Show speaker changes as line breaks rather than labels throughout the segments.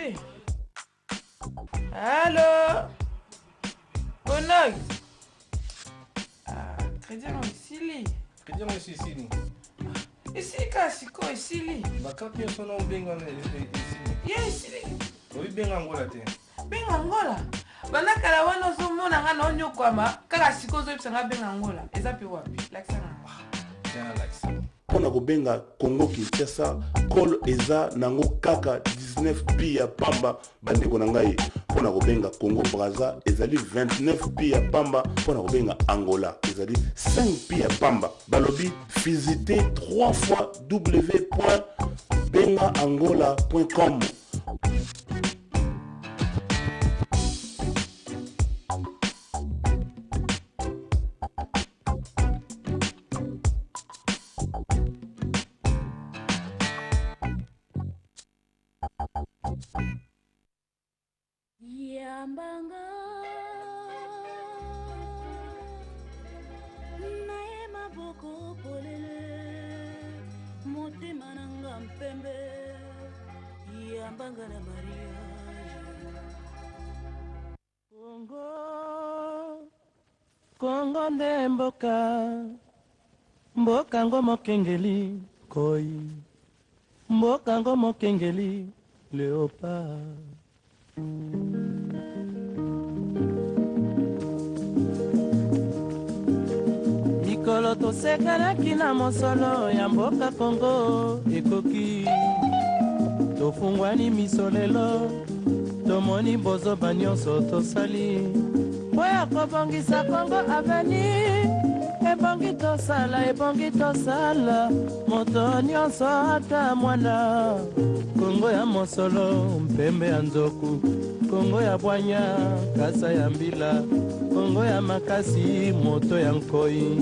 Oui. Allô? Bonheur. Ah, crédit non ici.
Crédit non ici.
Ici, Kasiko, ici.
Bakaki son nom benga ici.
Yes, ici.
Oui, benga Angola te.
Benga Angola. Banakala wana ozomona nga na onyokwama kaka sikoyo ozoyebisa benga Angola. Eza pe wapi? Lakisa na.
Tiens, lakisa.
Pona kobenga Congo Kinshasa kol eza nango kaka 19 pi ya pamba bandeko na ngai. Pona kobenga Congo Brazza ezali 29 pi ya pamba. Pona kobenga Angola ezali 5 pi ya pamba. Balobi visitez 3 fois www.bengaangola.com.
Yambanga nae maboko polele motema nanga mpembe yambanga na mariage
Kongo nde mboka ngo mokengeli koi mboka ngo mokengeli léopard. Mikolo tosekanaki na mosolo ya mboka Kongo ekoki tofungwani misolelo tomoni bozoba nyonso tosali po ya kobongisa Kongo aveni ebongi tosala moto nyonso ata mwana Kongo ya mosolo mpembe ya nzoku Kongo ya bwanya kasa ya mbila Kongo ya makasi moto ya nkoi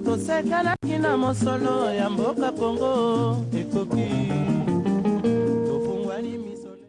tosekanaki na mosolo ya mboka Kongo ekoki tofungwani misole.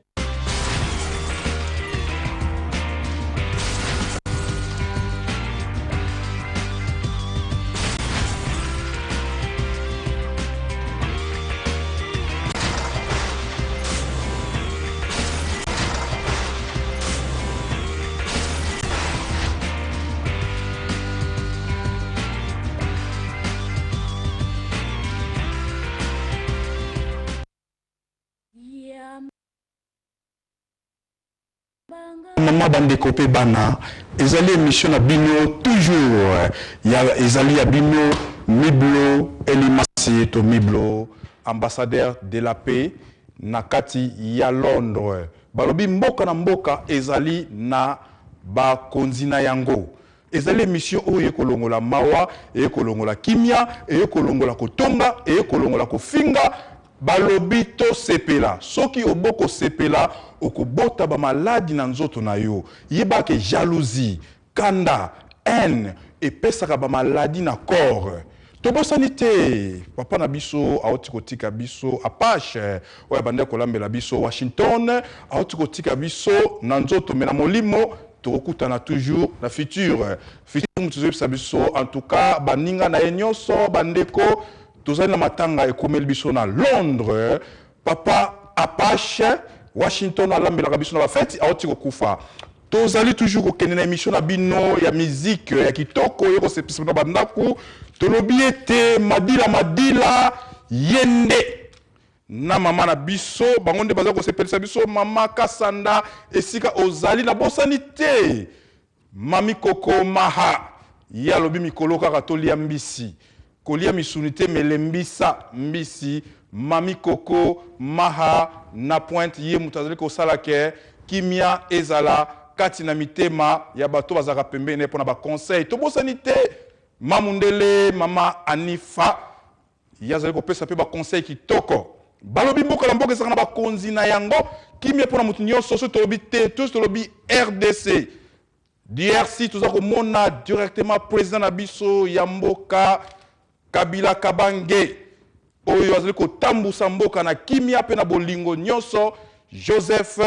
Maman bandeko pe bana ezali émission na bino toujours ya ezali ya bino Miblo Elimasi to Miblo ambassadeur de la paix na kati ya Londres balobi mboka na mboka ezali na bakonzi na yango ezali émission oyo ekolongola mawa ekolongola kimia ekolongola kotonga ekolongola kofinga balobi to sepela soki oboko sepela okobota ba maladi na nzoto na yo yebake jalousie kanda haine epesaka ba maladi na corps tobosani te papa na biso aoti kotika biso Apache oya bande kolambela biso Washington aoti kotika biso na nzoto mena molimo tokutana toujours na futur mutuzo biso en tout cas baninga na enyoso bandeko tozali na matanga ekomeli biso na Londres papa Apache Washington alambelaka biso na bafeti aoti kokufa tozali toujours kokende na émission na bino ya musique ya kitoko yo kosepisa na bandaku tolobi ete madila yende na mama na biso bango nde baza kosepelisa biso mama Kasanda esika ozali na bosani te mami koko maha ya lobi mikolo kaka tolia mbisi kolia misunité melembisa mbisi mami koko maha na pointe ye mutazali ko salake kimia ezala kati na mitema ya bato bazaka pembene pona ba conseil to bosani te mamundele mama Anifa yazali ko pesa pe ba conseil kitoko balobi mboka la mboka ezaka na ba konzi na yango kimia pona mutu nyonso so tolobi te tous tolobi RDC DRC tozako mona directement président na biso ya mboka Kabila Kabange oyo azali kotambusa mboka na kimia pe na bolingo nyonso. Joseph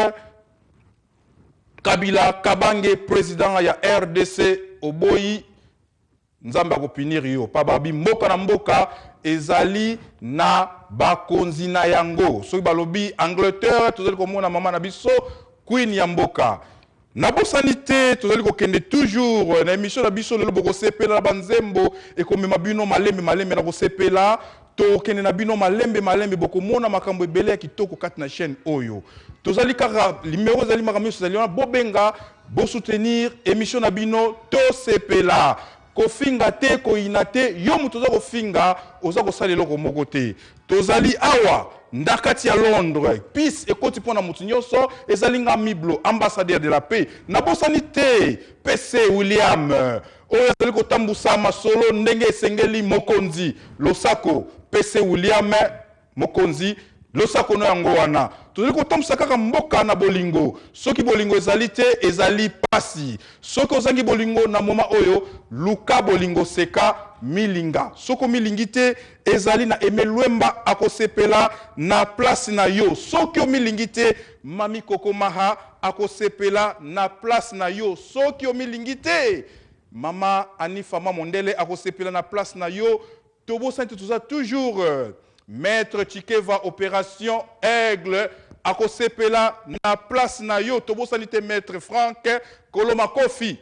Kabila Kabange, président ya RDC oboyi nzambe akopinir yo pa babi mboka na mboka ezali na bakonzi na yango. Soki balobi Angleterre tozali komona mama na biso queen ya mboka. Na bosanité tozali kokende toujours na émission na biso lelo boko sepela banzembo ekomema bino malembe na kosepela to kende na bino malembe boko mona makambo ebele ya kitoko kati na chaîne oyo. Tozali kaka numéro zali makambo tozali na bobenga bo soutenir émission na bino to sepela. Kofinga te koina te yo mutu toza kofinga oza kosala loko moko te. Tozali awa ndakati ya Londres peace ekoti pona mutu nyonso ezali nga Miblo ambassadeur de la paix na bosanité PC William oyo ezali kotambusa masolo ndenge esengeli mokonzi losako PC William mokonzi losako no yango wana tozali kotambusa kaka mboka na bolingo. Soki bolingo ezali te ezali pasi. Soki ozangi bolingo na moma oyo luka bolingo seka milinga. Soko milingi te ezali na emelwemba akosepela na place na yo. Soki o milingi te mami Koko Maha akosepela na place na yo. Soki o milingi te mama Anifa Mondele akosepela na place na yo. Tobo santé tout ça toujours Maître Chikeva Opération Aigle akosepela na place na yo. Tobo sanité Maître Frank Koloma Kofi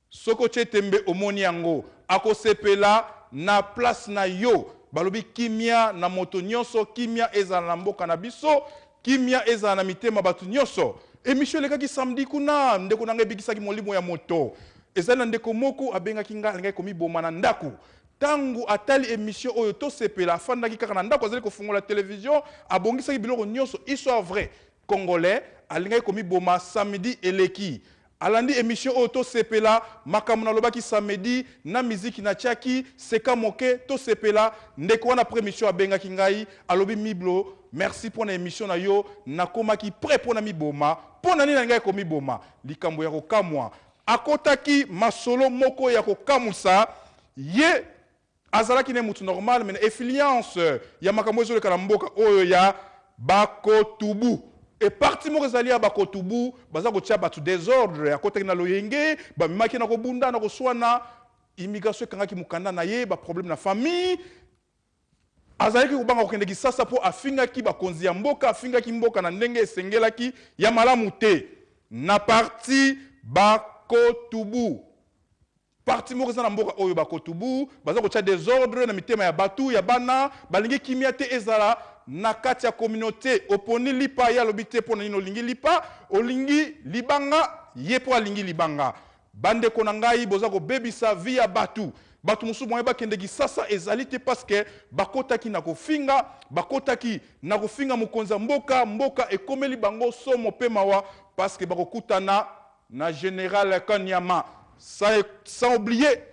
Soko Chetembe omoni yango akosepela na place na yo. Balobi kimia na moto nyonso, kimia ezala na mboka na biso, kimia ezala na mitema batu nyonso. Émission lekaki samedi kuna ndeko nanga ebikisaki molimo ya moto. Ezala ndeko moko abengaki ngai komi boma na ndaku. Tangu atali émission oyo to sepela afandaki kaka na ndako azali kofungola télévision abongisaki biloko nyonso histoire vrai congolais alingaki komi boma samedi eleki. Alandi émission oyo to sepela makambo na lobaki samedi na miziki na tiaki seka moke to sepela ndeko wana après émission abengaki ngai alobi Miblo merci pour na émission na yo nakomaki prêt pour na miboma pour na nini ngai komi boma likambo ya kokamwa akotaki masolo moko ya kokamusa ye azalaki ne mutu normal mais influence ya makambo ezoleka na mboka oyo ya bakotubu. Et parti mo rezali ya bakotubu baza ko tia batu désordre akotaki na loyenge ba mimaki na kobunda na koswana immigration kangaki mukanda na ye ba problème na famille azalaki kubanga kokendeki sasa po afingaki bakonzi ya mboka afingaki mboka na ndenge esengelaki ya malamu te na parti bakotubu. Parti mo rezana mboka oyo bakotubu baza ko tia désordre na mitema ya batu ya bana balingi kimia te ezala na kati ya communauté oponi lipa ya lobite pona nino lingi lipa olingi libanga ye po alingi libanga bande ko na ngai boza ko bebisa via batu musu moye bakendeki sasa ezali te parce que bakotaki na kofinga bakotaki na kofinga mukonza mboka ekomeli bango somo pe mawa parce que bakokutana na général Kanyama sans oublier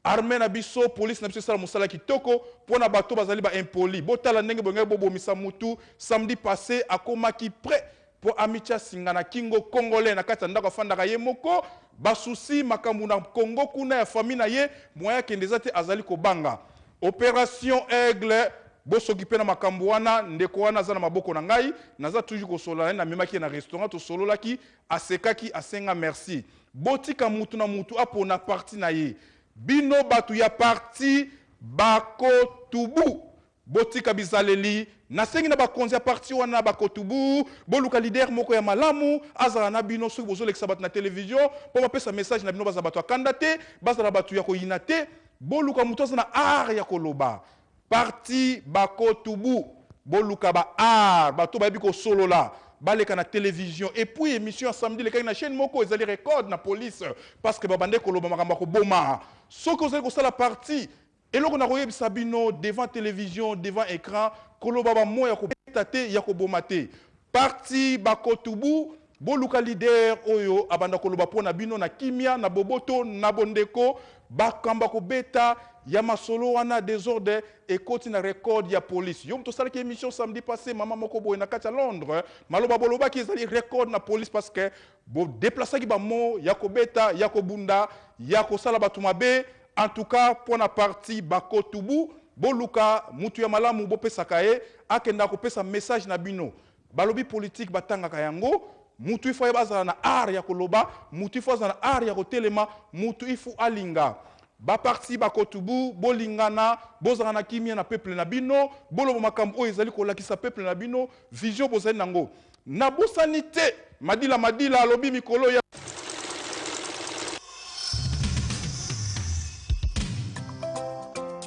armée na biso police na biso sala musala kitoko pona bato bazali ba impoli botala ndenge bonga bobomisa mutu samedi passé akomaki prêt pour amicha singana kingo congolais na kati ndako fandaka ye moko ba souci makambu na Congo kuna ya famille na ye moya kendeza te azali kobanga opération aigle bosokipe na makambu wana ndeko wana za na maboko na ngai naza toujours kosola na memaki na restaurant to sololaki asekaki asenga merci botika mutu na mutu apona parti na ye bino batu ya parti bakotubu botika bizaleli nasengi na bakonzi ya parti wana bakotubu boluka leader moko ya malamu azala na bino soki bozolekisa batu na télévision po bapesa message na bino baza batu akanda te bazala batu ya koyina te boluka mutu aza na art ya koloba parti bakotubu boluka ba art bato bayebi kosolola baleka na télévision et puis émission samedi lekaki na chaîne moko ezali record na police parce que babande koloba makambo ko boma soko ozali kosala parti eloko na koyebisa bino devant télévision devant écran koloba ba moya ko beta te ya ko boma te parti bakotubu boluka leader oyo abanda koloba pona bino na kimia na boboto na bondeko bakamba ko beta ya masolo wana désordre ekoti na record ya police yo mto sala ki émission samedi passé mama moko boye na kati ya Londres maloba boloba ki ezali record na police parce que bo déplacer ki ba mo ya ko beta ya ko bunda ya ko sala batu mabe En tout cas, pour la partie Bako Tubu, Boluka, Mutu ya malamu, Bopesaka ye, akenda kopesa message na bino. Balobi politique batanga kayango, Mutu ifo yabazala na art ya koloba, Mutu ifo na art ya kotelema, Mutu ifo alinga. Ba parti Bako Tubu, bolingana, bozana kimia na peuple na bino, bolobo makambo ezali kolakisa peuple na bino, vision bozali nango. Na bosanité, madila alobi mikolo ya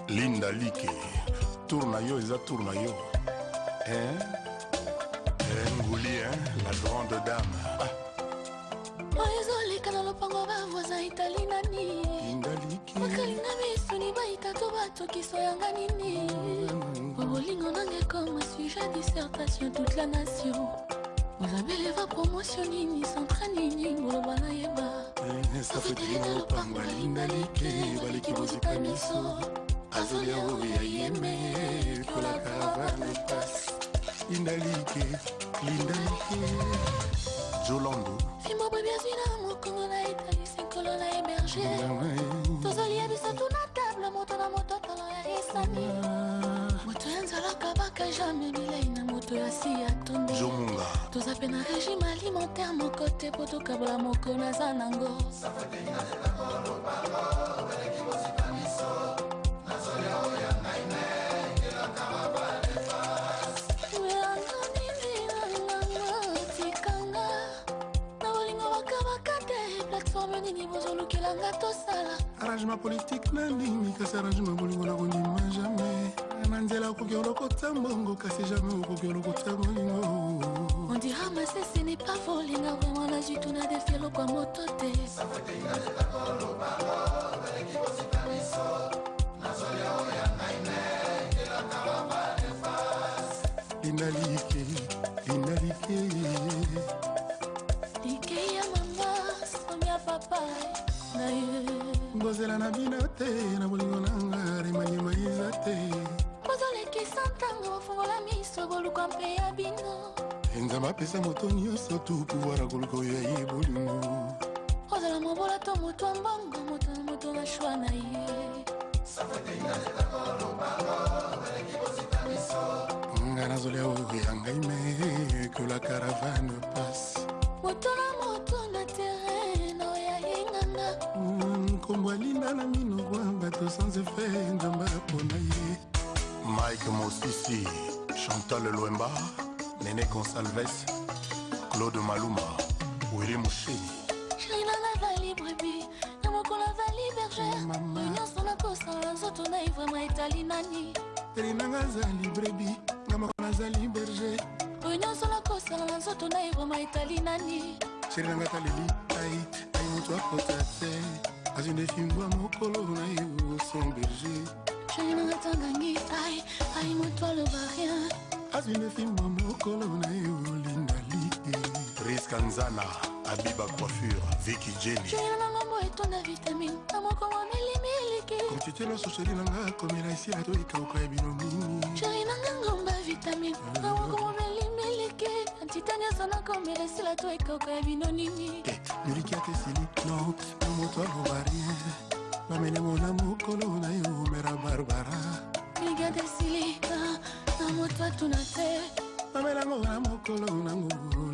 Linda Like, tourna yo, eza tourna yo. Ngouli, la grande dame.
oezoleka na lopango bavoisin itali nani bakalinga misuni baita to batokiso yanga nini bolingo nanga comme sujet dissertation toute la nation ozabeleva promotion nini centra nini ngoloba na yeba
safeteli na lopango Linda Like, baleki bozika miso azolia oyo ya yeme kola caravane passe. Linda Like, Jolando
fimo bebiazwina mokongo na itali senkolo na héberger tozolia biso tuna table moto na moto talo ya esani moto ya nzalaka baka jamais bilei na moto ya si ya tondo
Jomunga
toza pe na régime alimentaire moko te po tokabola moko naza nango
arrangement politique na ndimi kasi arrangement bolingo na kondima jamais na nzela okoki olokota mbongo kasi jamais okoki olokota bolingo
on dira mais ce n'est pas volinga vraiment na jitu na defielo kwa moto te
Linda Like
like ya mama somia papa na ye
ngozela na bino te na bolingo nanga remanyema eza te
kozolekisa ntango bafungola miso boluka mpe ya bino
nzambe apesa moto nyonso tu pouvoir akoluka oyo aye bolingo
kozala mobola to moto ya mbongo moto na moto na shwa na ye
nga nazolia oyo ya ngai me que la caravane passe
moto na moto na terrain na oyo ayenganga
nkombo alinda na mino kwa bato sans effet nzambe apona ye Mike Mosisi, Chantal Loemba, Nene Gonsalves, Claude Maluma, Willy Moucheni.
Chérie nanga vali brebis na mokolo vali bergère nyonso nakosala nzoto na ye vraiment etali nani
Chérie nanga zali brebi na mokolo azali berger
oyo nyonso nakosala na nzoto na ye vraiment etali nani
Chérie nanga taleli ai moto akota te azwi ndefimbo ya mokolo na ye son berger
Chérie nanga tangangi ai moto aloba rien
azwi ndefimbo ya mokolo na ye Linda Like Riska Nzana Abiba Coiffure Vicky Jenny
Chérie nanga mbo etonda vitamine na mokolo melimiliki
komtite loso chérie nanga komela esi ato ekauka ya bino mingi
Chérie nanga ngomba vitamine na mokolo melimiliki antite nyonso nakomela esila to ekauka ya bino nini
yoliki ate sili no na moto aloba rien bamenemo na mokolo na yo mera barbara
ligade silika na moto atuna te
bamelango na mokolo nango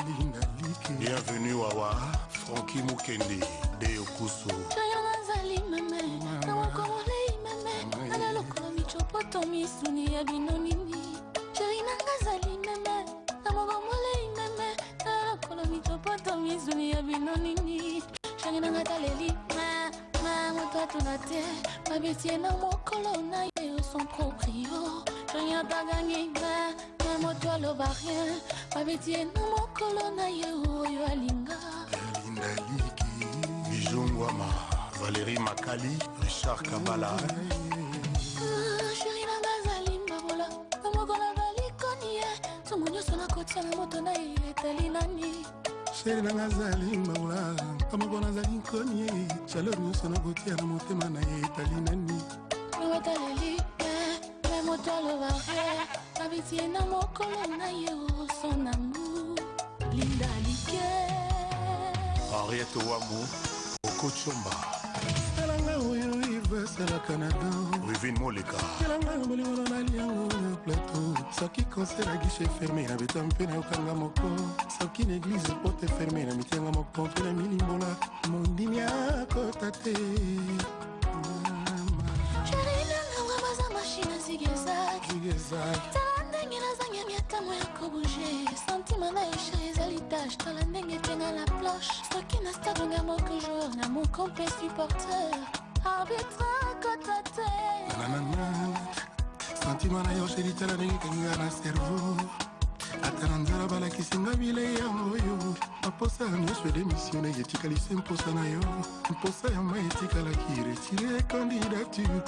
Linda Like bienvenue wawa Frankie Mukende de Okuso
Chérie nazali meme na mokolo lei meme ana lokolo michopoto misuni ya bino nini Chérie nazali meme na mokolo lei meme ana lokolo michopoto misuni ya bino nini Chérie nanga taleli moto atuna te babetie na mokolo na ye son proprio Chérie atagangi moto aloba rien babetie na mokolo na ye oyo alinga
Linda Like Bijongwama Valérie Makali Richard Kabala
Chérie nanga azali mbabola na mokolo balikoni ye ntongo nyonso nakotia na moto na ye etali nani
Chérie nanga azali mbabola na mokolo nazali nkoni ye chaleur nyonso nakotia na motema na ye etali nani
bataleli me moto aloba rien babetie na mokolo na ye son amour Linda Like
Henriette Wamu Okochomba salanga oyo
basala Canada
Wivin Moleka
kelanga molimo na liango plateau soki concert à guichet fermé na betampe na yokanga moko soki l'église porte fermée na mitianga moko mpe na milimbola mondimi akota te
Cherilanga wabaza machine zigezag tala ndenge nazangi miatamo ya kobouge sentima na esha ezali tâche tala ndenge tenga la planche soki na stade nga moko joueur na mon complet supporter arbitre akota te
sentima na yo sheri tala ndenge kenga na cerveau ata na nzala balakisinga bilei yango oyo baposa ya nyonso edemisione etikalisi mposa na yo mposa ya mai etikalaki retire candidature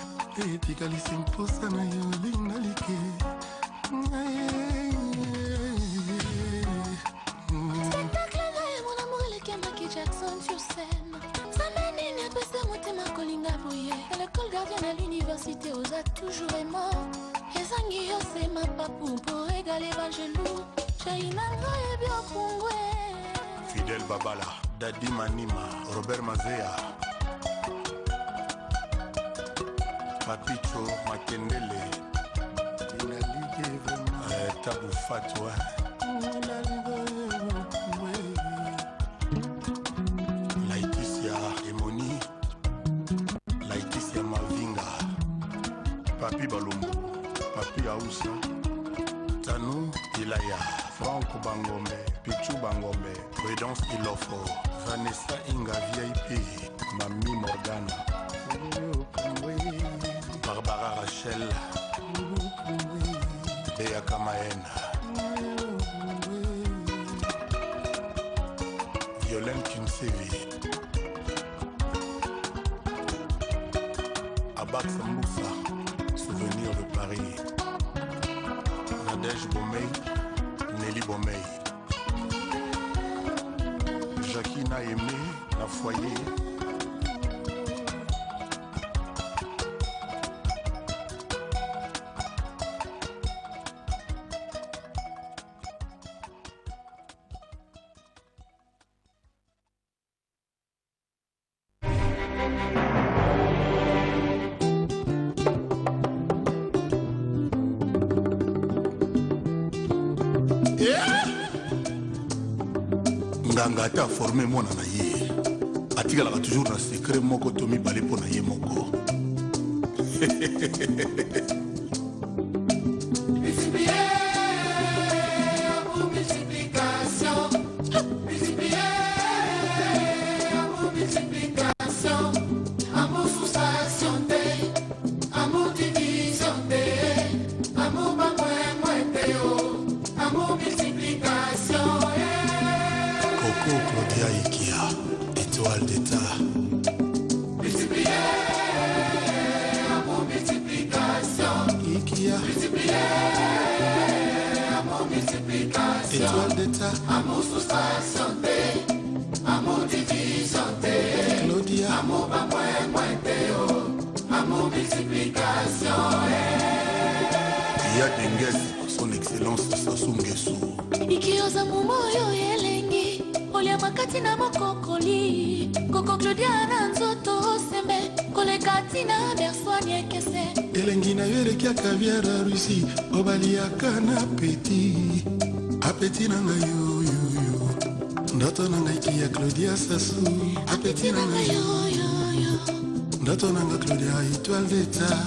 etikalisi mposa na yo linalike
spectacle na ye mon amour elekemaki Jackson sur scène samanini apesa motema kolinga boye à l'école gardien à l'université oza toujours aimant ezangi yo sema papu pour égaler bangelou chainanga ebi okungwe
Fidel Babala Dadi Manima Robert Mazea Papicho Makendele Tabu Fatwa Laetitia Emoni Laetitia Mavinga Papi Balumbu Papi Aoussa Tanu Ilaya Franco Bangombe Pichu Bangombe Prudence Ilofo Vanessa Inga VIP Mami Morgana Barbara Rachel Bea Kamaena Violaine Kinsevi Abak Moussa Souvenir de Paris Nadège Bomey Nelly Bomey Jackie Naémé La Foyer nganga ata formé mwana na ye atikalaka toujours na secret moko to mibale mpo na ye moko Claudia Ikia, étoile d'état.
amour multiplication. Ikia, amour multiplication. Étoile d'état. Amour soustraction, amour division, Claudia. Amour amour multiplication.
Il y a Dengues, son excellence Sassou Nguesso.
ikioza momoyo elengi olia makati na mokokoli koko Claudia na nzoto sembe koleka tina berswani ekese
elengi na yo elekiaka biara Russie obaliaka na apeti apeti na ngai yoyoyo ndoto na ngai kia Claudia Sassou apeti na ngai yoyoyo ndoto na ngai Claudia étoile d'état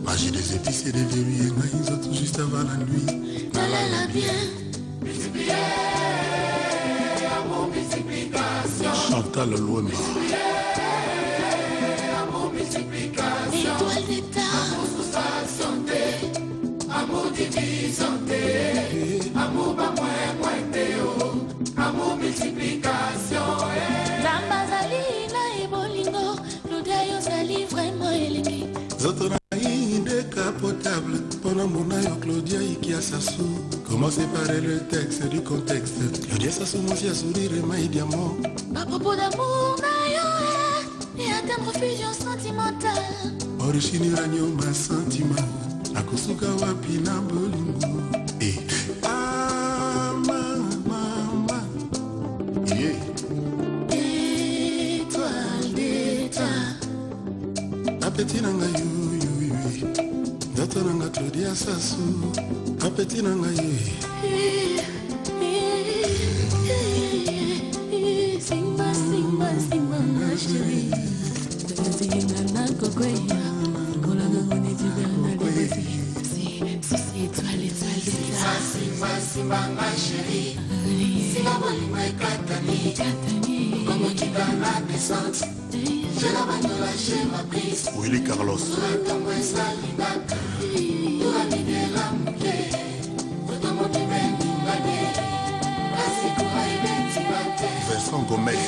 magie des épices et des verrues ngai nzoto juste avant la nuit
nalala bien
amour multiplication.
Chantal Louemba.
Amour multiplication.
Étoile d'état.
Amour soustraction, amour division, amour amour multiplication.
Nambazali na ebolingo Claudia yozali vraiment elengi
Zoto na inde capotable pendant mon aïe Claudia Ikia Sassou. Comment séparer le texte du contexte? Claudia Sassou m'aussi à sourire et maï diamant.
à propos d'amour na yo et atteindre fusion sentimentale
Origine ranyo ma sentiment. Akosuka wapi na bolingo. Eh. Ah mama. Yeah.
étoile d'état
Appétit na ndoto nanga Claudia Sassou apeti nanga ye
Simba, Simba, Simba, ma chérie. Zinga gogoya, kola ngone tibana lebasi. Si étoile, étoile, Simba, Simba, ma chérie. Simba boli mai katani, comme tu dans la descente. Je la bandola, j'ai ma prise.
Willy Carlos
Comme un salinaka, tu as mis de la mouille. Tout mon divin d'ingane, asiko haibeti bate.
Vincent Gomez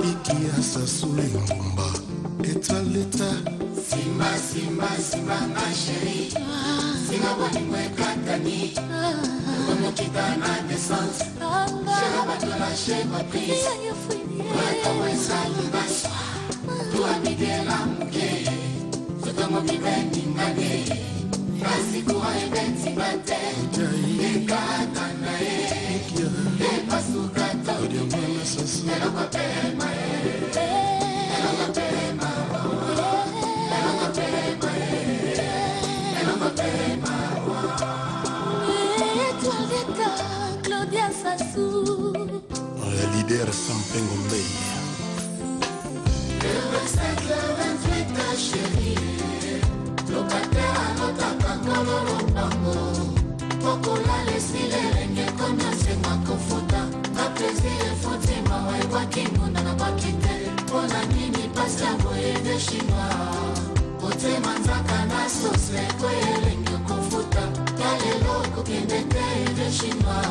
Ikia Sassou Ngumba étoile d'état
Simba, Simba, Simba, ma chérie. Simba boni mwe katani, comme tu dans la descente. Je la bandola, j'ai ma prise. Comme un salinaka, tu as mis de la mouille. Tout mon divin d'ingane, asiko haibeti bate.
Ikia Claudia Mwana Sassou
Claudia Sassou.
le leader Sampengo Mbey
Le 27, le 28, chérie. Locataire à l'otaka kololo pango. Pokola lesile lenge konya sema kofuta. Ma plaisir foti mawa ewa kimuna na bakite. Pona nini pasta boye de chinois. Kote manzaka na sose koye lenge kofuta. Yale loko kiendete de chinois.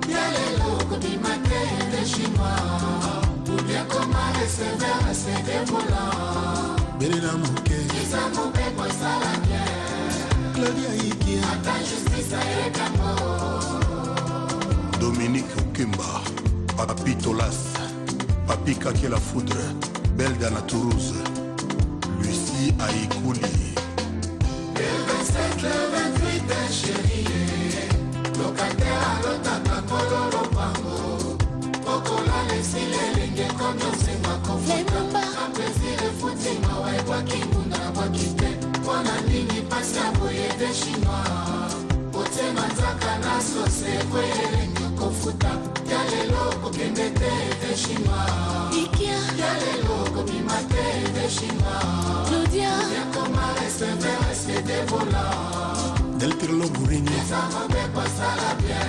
Yale loko bimate de chinois. Ou bien comment recevoir ces dévolants.
Belela Mouke
Ils ont mon bébé, ça la bien.
Claudia Ikia
Ta justice est d'amour.
Dominique Okimba Papi Tolas Papi Kaki la Foudre Belda na Toulouse Lucie Aïkouli
Le 27, le 28, chérie. Locataire à l'otaka kololo pango. Pokola lesile lenge kono sema kofuta. Ma plaisir fouti mawa ewa kimuna na bakite. Pona nini pasta boye de chinois. Pote manzaka na sose koye lenge kofuta. Yale loko kendete de chinois. Yale loko bimate de chinois. Claudia Bien comment recevoir ces dévolants.
Del Tirlo Bourigny
Ça m'en fait pas ça la bien.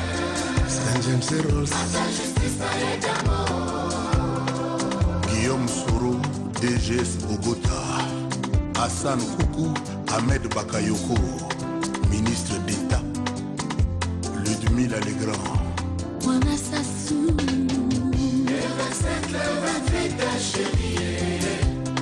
Saint James Rose
Ta justice est d'amour.
Guillaume Soro DGS Bogota Hassan Koukou Ahmed Bakayoko ministre d'État Ludmila Legrand
Mwana Sassou. Le 27, le 28, chérie.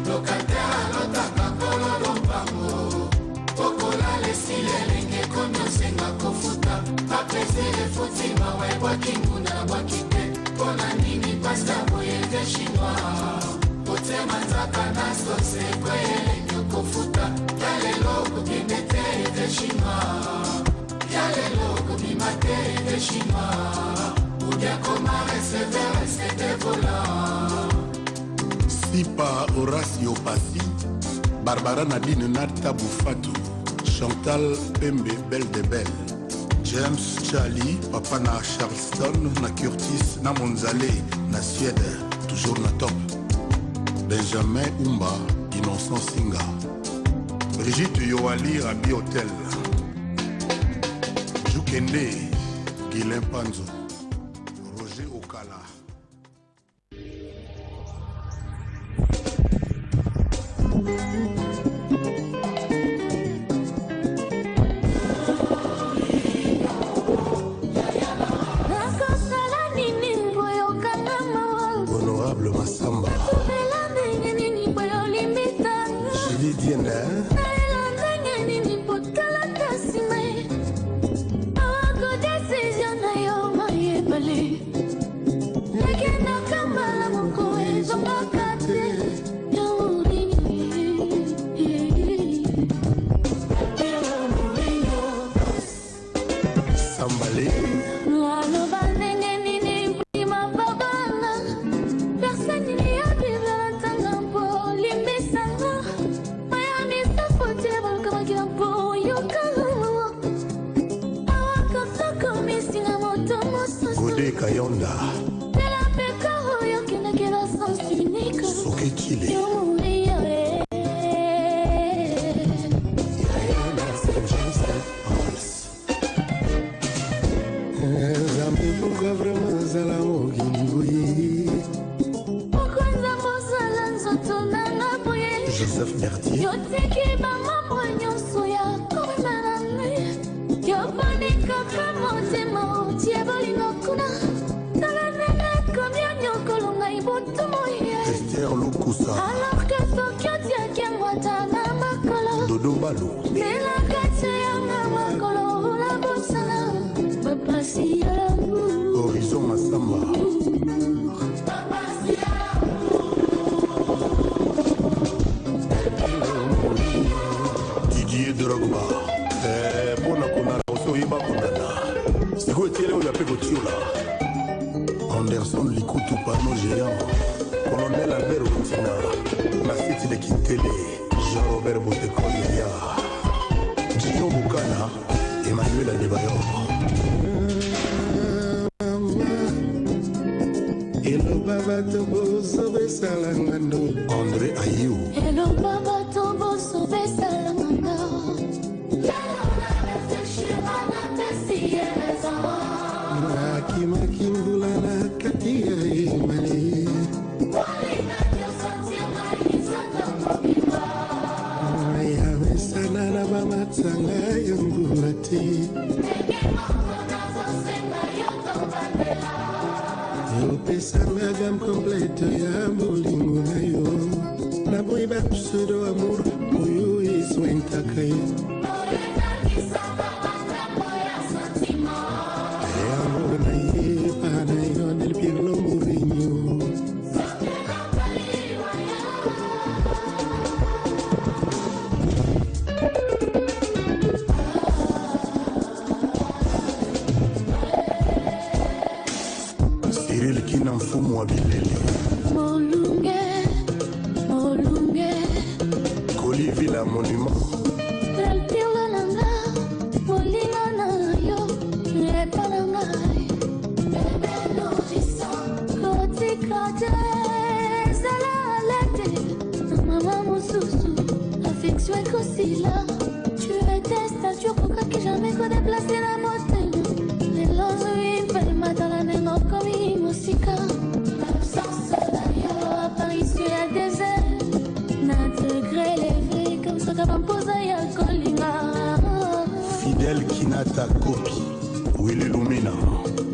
Locataire à l'otaka kololo pango. Pokola lesile lenge kono senga kofuta. Ma plaisir foti mawa ewa kimuna na bakite. Pona nini pasta boye de chinois. Pote manzaka na sose koye lenge kofuta. Yale loko kendete de chinois. Yale loko bimate de chinois. Ou bien comment recevoir ces dévolants.
Sipa Horacio Passi Barbara Nadine Nata Boufatu Chantal Pembe Belle de Belle James Charlie Papa na Charleston na Curtis na Monzale na Suède toujours na top Benjamin Umba Innocent Singa Brigitte Yoali Rabi Hotel Jukende Guilain Panzo Roger Okala Honorable Massamba Julie Dienda Allez. Godé Kayonda Sokechile pourquoi vraiment zala ogingui Joseph Berthier Esther Lukusa
alors que Tokyo tia Watana makolo
Dodo Balou
Mela katia makolo la bosala papa si
Horizon Massamba Didier Drogba Pona konana osoyiba konana Siko etiele oyo ape kotiola Anderson Likutu Pano Géant Colonel Albert Routina Nasiti de Kintele Jean-Robert Botekolia Gino Bukana Emmanuel Adebayor Hello Baba Tobo Sobe Salangando André Ayou
Hello Baba Tobo Sobe Salangando
Akima Kimbulana Katia Emali Ayame Sanana Bamatsanga Yungurati Yopesanga gam completo ya bolingo na yo Naboiba pseudo amour Oyo iswentakayo Cyril Kina mfumu wa bilele
Molunge
Koli Villa Monument
Ralpila nanga Molina na yo Repa nanga Bebe nourrissant Koti kate Zala lete Maman moussousou Affection et kosila Tu étais statue Koka qui jamais ko déplacer la montagne Mélange une matin la nengo komi musika L'absence d'ailleurs apparition à désert Na degré les comme ça qu'avant posa ya kolinga
Fidèle Kinata Kopi Willy Lumina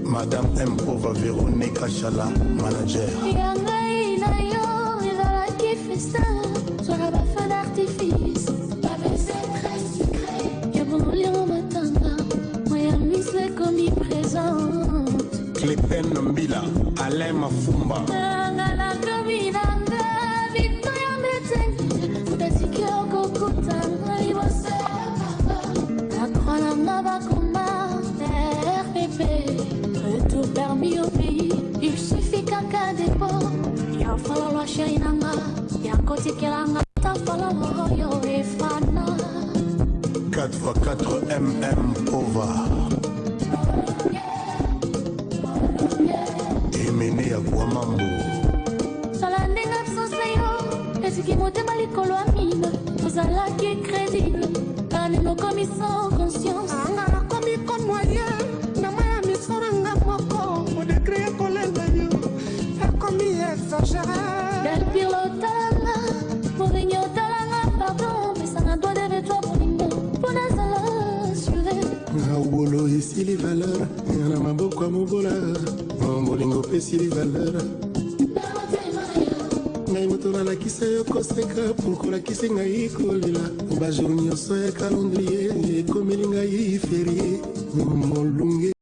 Madame M. Pova Véronica Chala Manager
Yangai na yo Ezala qui fait ça Soir ba feu d'artifice Pas baiser très sucré Y'a bon lire en matanga Moya misle comme y présente
Clépen Mbila Alain Mafumba
Nangana kominanga Victoria Meteng Fudatiki okokuta Alibose Akronanga bakoma RPP Retour permis au pays Il suffit qu'un cas dépôt Y'a falloir chéri nanga Y'a côté kelanga Ta falloir yo efana
4x4 Pova Emene ya Guamambo
Sala ndenga soseyo Esiki motema likolo amina Ozalaki crédible Kanengo komi sans conscience
Anga na komi kon moyen Na maya misoranga moko Mo décret kolenga yo Komi exagéré
Del pilo talanga Morinho talanga pardon Pesanga doigt de toi bolingo Pona zala assuré
Na ubolo esili valeur Yana maboko ya mobola Mobolingo pesili valeur Ngai moto nalakisa yo koseka Pour kolakisi ngai kolela Bajour nyonso ya calendrier Ekomeli ngai ferie Molunge